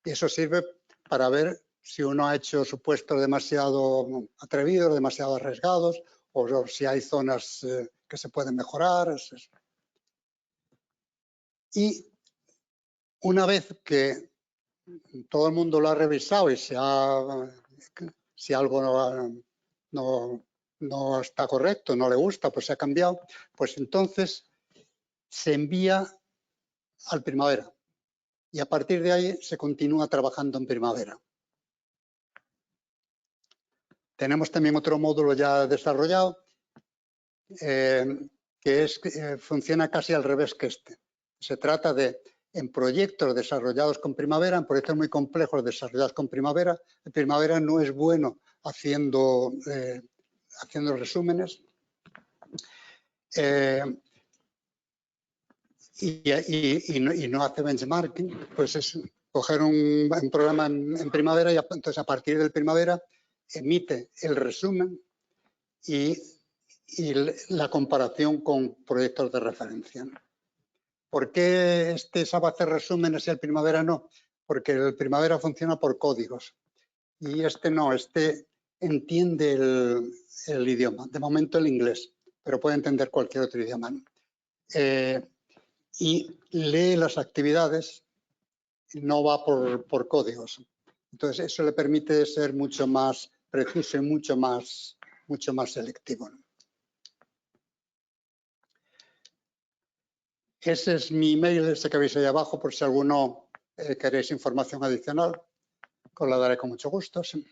Y eso sirve para ver si uno ha hecho supuestos demasiado atrevidos, demasiado arriesgados, o si hay zonas que se pueden mejorar. Y una vez que todo el mundo lo ha revisado y si algo no está correcto, no le gusta, pues se ha cambiado, pues entonces se envía al primavera. Y a partir de ahí se continúa trabajando en primavera. Tenemos también otro módulo ya desarrollado que funciona casi al revés que este. Se trata de, en proyectos desarrollados con primavera, en proyectos muy complejos desarrollados con primavera, el primavera no es bueno haciendo resúmenes. Y no hace benchmarking, pues es coger un programa en primavera y entonces a partir del primavera emite el resumen y la comparación con proyectos de referencia. ¿Por qué este sabe hacer resúmenes y el primavera no? Porque el primavera funciona por códigos y este no, este entiende el idioma, de momento el inglés, pero puede entender cualquier otro idioma. Y lee las actividades, no va por códigos. Entonces eso le permite ser mucho más preciso y mucho más selectivo. Ese es mi email, ese que veis ahí abajo, por si alguno queréis información adicional, os la daré con mucho gusto. Sí.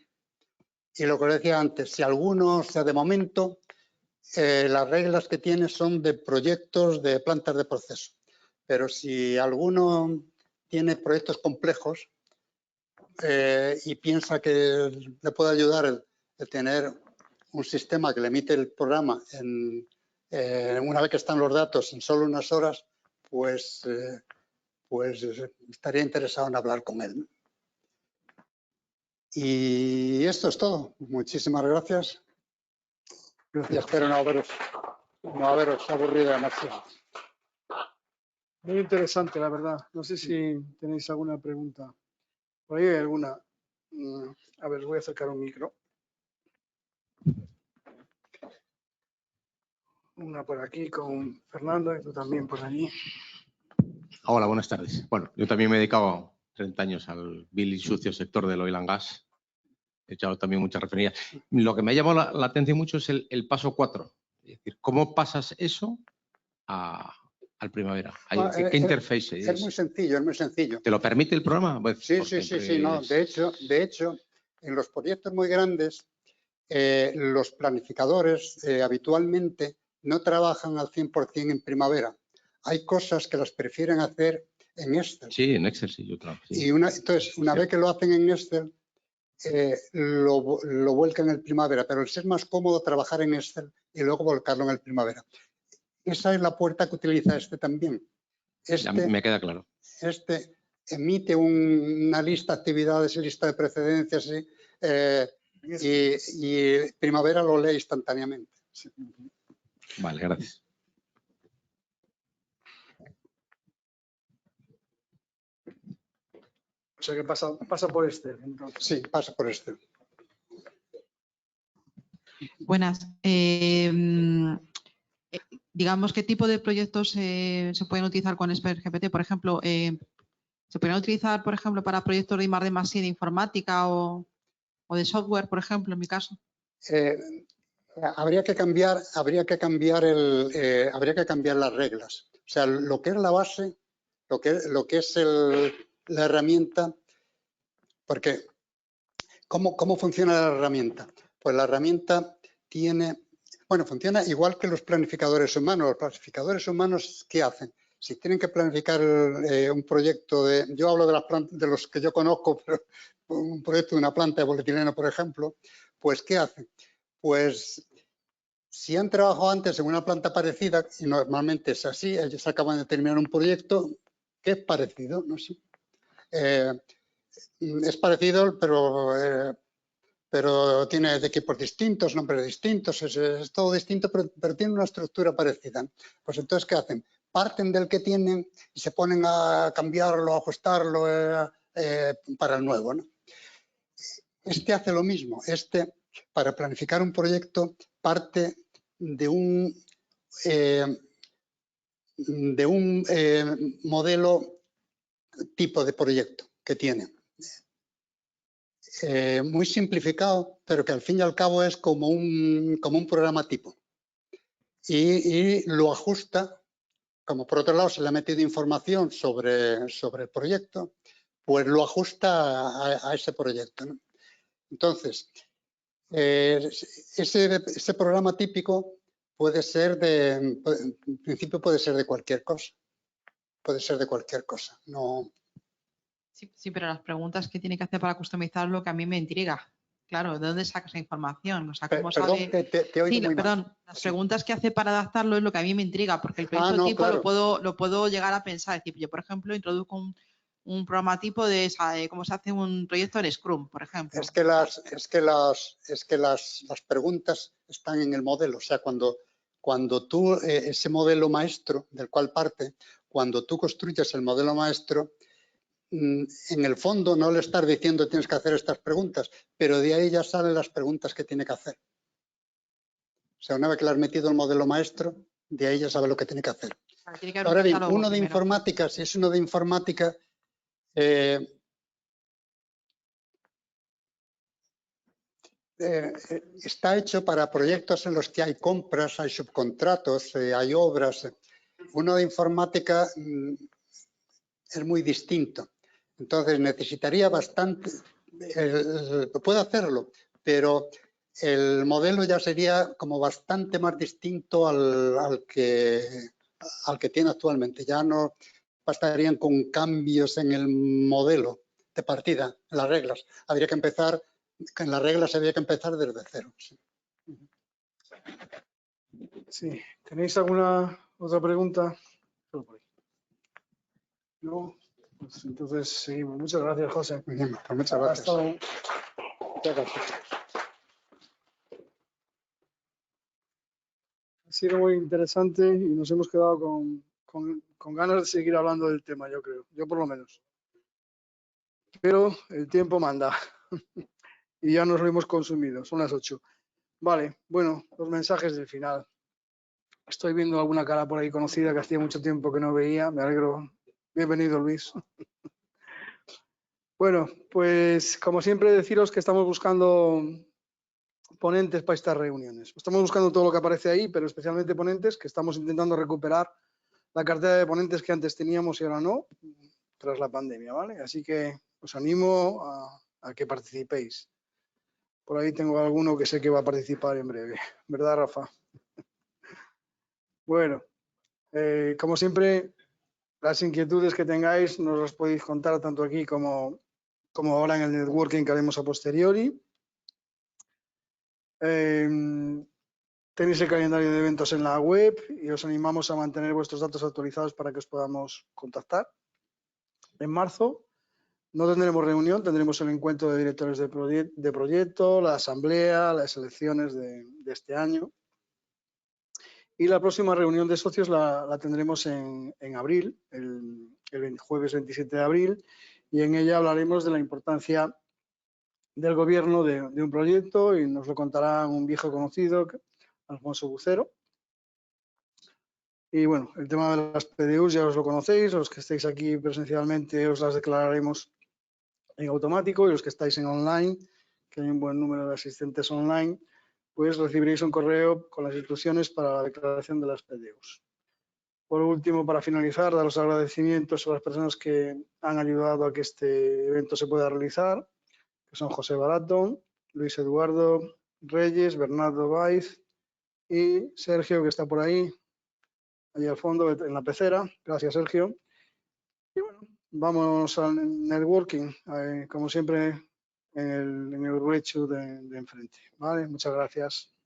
Y lo que os decía antes, si alguno, o sea, de momento, las reglas que tiene son de proyectos de plantas de proceso. Pero si alguno tiene proyectos complejos y piensa que le puede ayudar el tener un sistema que le emite el programa una vez que están los datos en solo unas horas, pues estaría interesado en hablar con él. Y esto es todo. Muchísimas gracias. Y espero no haberos aburrido demasiado. Muy interesante, la verdad. No sé si tenéis alguna pregunta. Por ahí hay alguna. A ver, voy a acercar un micro. Una por aquí con Fernando y tú también por allí. Hola, buenas tardes. Bueno, yo también me he dedicado 30 años al vil y sucio sector del oil and gas. He echado también muchas referencias. Lo que me ha llamado la atención mucho es el paso 4. Es decir, ¿cómo pasas eso al primavera? ¿Qué interface es? Es muy sencillo, es muy sencillo. ¿Te lo permite el programa? Pues, Sí. No. De hecho, en los proyectos muy grandes, los planificadores habitualmente no trabajan al 100% en primavera. Hay cosas que las prefieren hacer en Excel. Sí, en Excel sí, yo creo. Sí. Y entonces, una vez que lo hacen en Excel, lo vuelcan en el primavera, pero les es más cómodo trabajar en Excel y luego volcarlo en el primavera. Esa es la puerta que utiliza este también. Ya me queda claro. Este emite una lista de actividades y lista de precedencias y primavera lo lee instantáneamente. Sí. Vale, gracias. O sea que pasa por este. Entonces. Sí, pasa por este. Buenas. Digamos, ¿qué tipo de proyectos se pueden utilizar con Expert GPT? Por ejemplo, ¿se pueden utilizar, por ejemplo, para proyectos de I+D+I de informática o de software, por ejemplo, en mi caso? Habría que cambiar las reglas. O sea, lo que es la base, lo que es la herramienta, porque ¿cómo funciona la herramienta? Pues la herramienta funciona igual que los planificadores humanos. Los planificadores humanos, ¿qué hacen? Si tienen que planificar un proyecto yo hablo de los que yo conozco, pero un proyecto de una planta de polietileno, por ejemplo, Pues, ¿qué hacen? Pues, si han trabajado antes en una planta parecida, y normalmente es así, ellos acaban de terminar un proyecto que es parecido, no sé. Es parecido, pero tiene de equipos distintos, nombres distintos, es todo distinto, pero tiene una estructura parecida. Pues entonces, ¿qué hacen? Parten del que tienen y se ponen a cambiarlo, a ajustarlo para el nuevo, ¿no? Este hace lo mismo. Este, para planificar un proyecto, parte de un modelo tipo de proyecto que tiene. Muy simplificado, pero que al fin y al cabo es como un programa tipo. Y lo ajusta, como por otro lado se le ha metido información sobre el proyecto, pues lo ajusta a ese proyecto, ¿no? Entonces, ese programa típico puede ser en principio puede ser de cualquier cosa. Puede ser de cualquier cosa. No. Sí, pero las preguntas que tiene que hacer para customizarlo, que a mí me intriga. Claro, ¿de dónde saca esa información? O sea, ¿cómo Perdón, sabe? te he oído muy mal. Perdón, las preguntas que hace para adaptarlo es lo que a mí me intriga, porque el proyecto no, tipo claro. lo puedo llegar a pensar. Es decir, yo, por ejemplo, introduzco un programa tipo de cómo se hace un proyecto en Scrum, por ejemplo. Es que las preguntas están en el modelo. O sea, cuando tú, ese modelo maestro del cual parte, cuando tú construyes el modelo maestro, en el fondo no le estás diciendo tienes que hacer estas preguntas, pero de ahí ya salen las preguntas que tiene que hacer. O sea, una vez que le has metido el modelo maestro, de ahí ya sabe lo que tiene que hacer. Tiene que haber Ahora un bien, catálogo uno de primero. informática, si es uno de informática, está hecho para proyectos en los que hay compras, hay subcontratos, hay obras. Uno de informática es muy distinto. Entonces necesitaría bastante, puede hacerlo, pero el modelo ya sería como bastante más distinto al que tiene actualmente. Ya no bastarían con cambios en el modelo de partida, en las reglas. Habría que empezar, en las reglas habría que empezar desde cero. Sí. Sí. ¿Tenéis alguna otra pregunta? No. Pues entonces seguimos. Muchas gracias, José. Muy bien, pues muchas gracias. Muchas gracias. Ha sido muy interesante y nos hemos quedado con ganas de seguir hablando del tema, yo creo. Yo por lo menos. Pero el tiempo manda. Y ya nos lo hemos consumido. Son las 8. Vale, bueno, los mensajes del final. Estoy viendo alguna cara por ahí conocida que hacía mucho tiempo que no veía. Me alegro. Bienvenido, Luis. Bueno, pues como siempre deciros que estamos buscando ponentes para estas reuniones. Estamos buscando todo lo que aparece ahí, pero especialmente ponentes, que estamos intentando recuperar la cartera de ponentes que antes teníamos y ahora no, tras la pandemia, ¿vale? Así que os animo a que participéis. Por ahí tengo alguno que sé que va a participar en breve, ¿verdad, Rafa? Bueno, como siempre, las inquietudes que tengáis nos las podéis contar tanto aquí como ahora en el networking que haremos a posteriori. Tenéis el calendario de eventos en la web y os animamos a mantener vuestros datos actualizados para que os podamos contactar. En marzo no tendremos reunión, tendremos el encuentro de directores de proyecto, la asamblea, las elecciones de este año. Y la próxima reunión de socios la tendremos en abril, el jueves 27 de abril, y en ella hablaremos de la importancia del gobierno de un proyecto y nos lo contará un viejo conocido, Alfonso Bucero. Y bueno, el tema de las PDUs ya os lo conocéis, los que estéis aquí presencialmente os las declararemos en automático y los que estáis en online, que hay un buen número de asistentes online, pues recibiréis un correo con las instrucciones para la declaración de las PDUs. Por último, para finalizar, dar los agradecimientos a las personas que han ayudado a que este evento se pueda realizar, que son José Barato, Luis Eduardo Reyes, Bernardo Baiz y Sergio, que está por ahí, allí al fondo, en la pecera. Gracias, Sergio. Y bueno, vamos al networking. Como siempre, en el Urruechu de enfrente. ¿Vale? Muchas gracias.